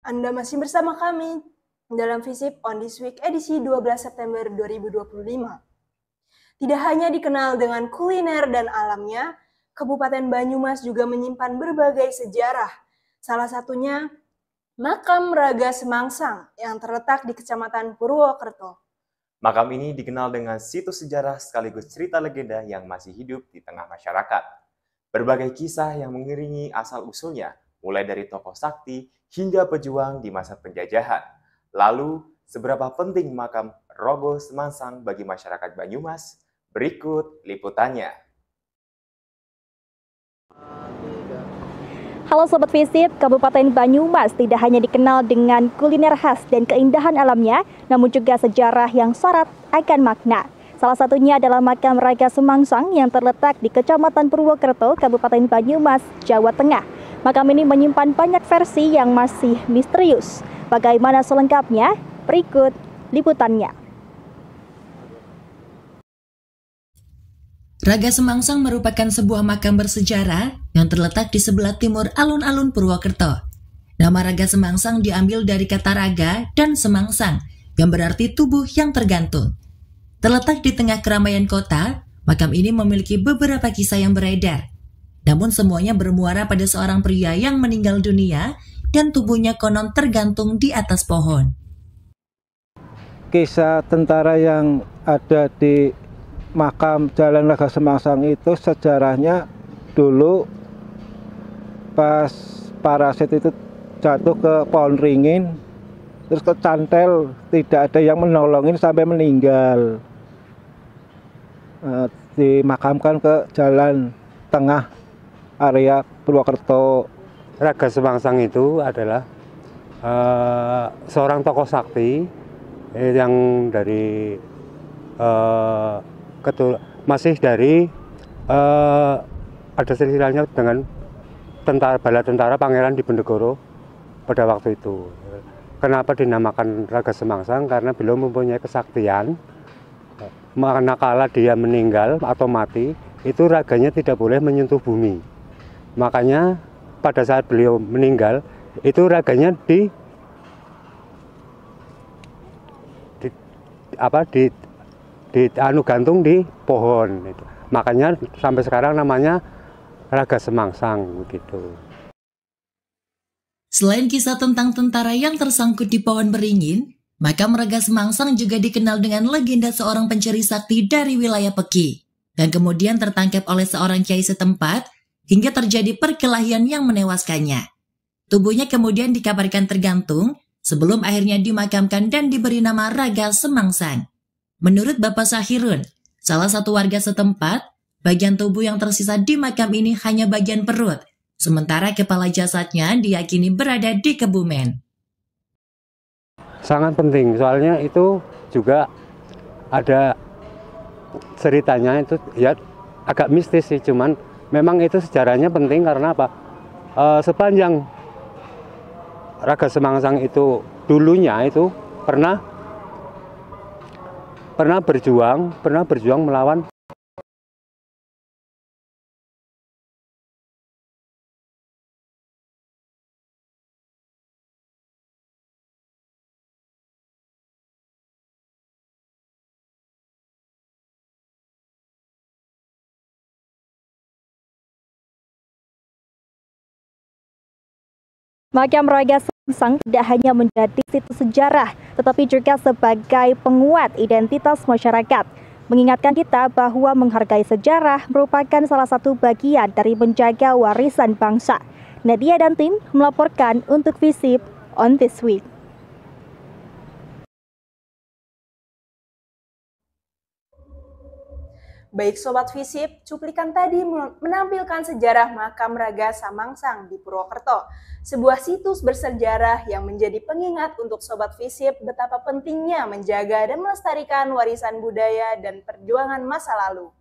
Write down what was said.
Anda masih bersama kami dalam Visip on This Week edisi 12 September 2025. Tidak hanya dikenal dengan kuliner dan alamnya, Kabupaten Banyumas juga menyimpan berbagai sejarah. Salah satunya Makam Raga Semangsang yang terletak di Kecamatan Purwokerto. Makam ini dikenal dengan situs sejarah sekaligus cerita legenda yang masih hidup di tengah masyarakat. Berbagai kisah yang mengiringi asal-usulnya, mulai dari tokoh sakti hingga pejuang di masa penjajahan. Lalu, seberapa penting makam Rogo Semangsang bagi masyarakat Banyumas? Berikut liputannya. Halo Sobat Visip, Kabupaten Banyumas tidak hanya dikenal dengan kuliner khas dan keindahan alamnya, namun juga sejarah yang syarat akan makna. Salah satunya adalah makam Raga Semangsang yang terletak di Kecamatan Purwokerto, Kabupaten Banyumas, Jawa Tengah. Makam ini menyimpan banyak versi yang masih misterius. Bagaimana selengkapnya? Berikut liputannya. Raga Semangsang merupakan sebuah makam bersejarah yang terletak di sebelah timur alun-alun Purwokerto. Nama Raga Semangsang diambil dari kata raga dan semangsang, yang berarti tubuh yang tergantung. Terletak di tengah keramaian kota, makam ini memiliki beberapa kisah yang beredar. Namun semuanya bermuara pada seorang pria yang meninggal dunia dan tubuhnya konon tergantung di atas pohon. Kisah tentara yang ada di makam Jalan Raga Semangsang itu sejarahnya dulu pas parasit itu jatuh ke pohon ringin, terus kecantel, tidak ada yang menolongin sampai meninggal. Dimakamkan ke jalan tengah area Purwokerto. Raga Semangsang itu adalah seorang tokoh sakti yang dari masih dari ada silsilahnya dengan bala tentara Pangeran Diponegoro pada waktu itu. Kenapa dinamakan Raga Semangsang? Karena beliau mempunyai kesaktian. Manakala dia meninggal atau mati, itu raganya tidak boleh menyentuh bumi. Makanya pada saat beliau meninggal, itu raganya gantung di pohon. Makanya sampai sekarang namanya Raga Semangsang begitu. Selain kisah tentang tentara yang tersangkut di pohon beringin, makam Raga Semangsang juga dikenal dengan legenda seorang pencuri sakti dari wilayah Peki, dan kemudian tertangkap oleh seorang kiai setempat hingga terjadi perkelahian yang menewaskannya. Tubuhnya kemudian dikabarkan tergantung sebelum akhirnya dimakamkan dan diberi nama Raga Semangsang. Menurut Bapak Sahirun, salah satu warga setempat, bagian tubuh yang tersisa di makam ini hanya bagian perut, sementara kepala jasadnya diyakini berada di Kebumen. Sangat penting, soalnya itu juga ada ceritanya, itu ya agak mistis sih, cuman memang itu sejarahnya penting karena apa? Sepanjang Raga Semangsang itu dulunya itu pernah berjuang melawan Makam Raga Semangsang tidak hanya menjadi situs sejarah, tetapi juga sebagai penguat identitas masyarakat. Mengingatkan kita bahwa menghargai sejarah merupakan salah satu bagian dari menjaga warisan bangsa. Nadia dan tim melaporkan untuk Visip on This Week. Baik Sobat Visip, cuplikan tadi menampilkan sejarah makam Raga Semangsang di Purwokerto. Sebuah situs bersejarah yang menjadi pengingat untuk Sobat Visip betapa pentingnya menjaga dan melestarikan warisan budaya dan perjuangan masa lalu.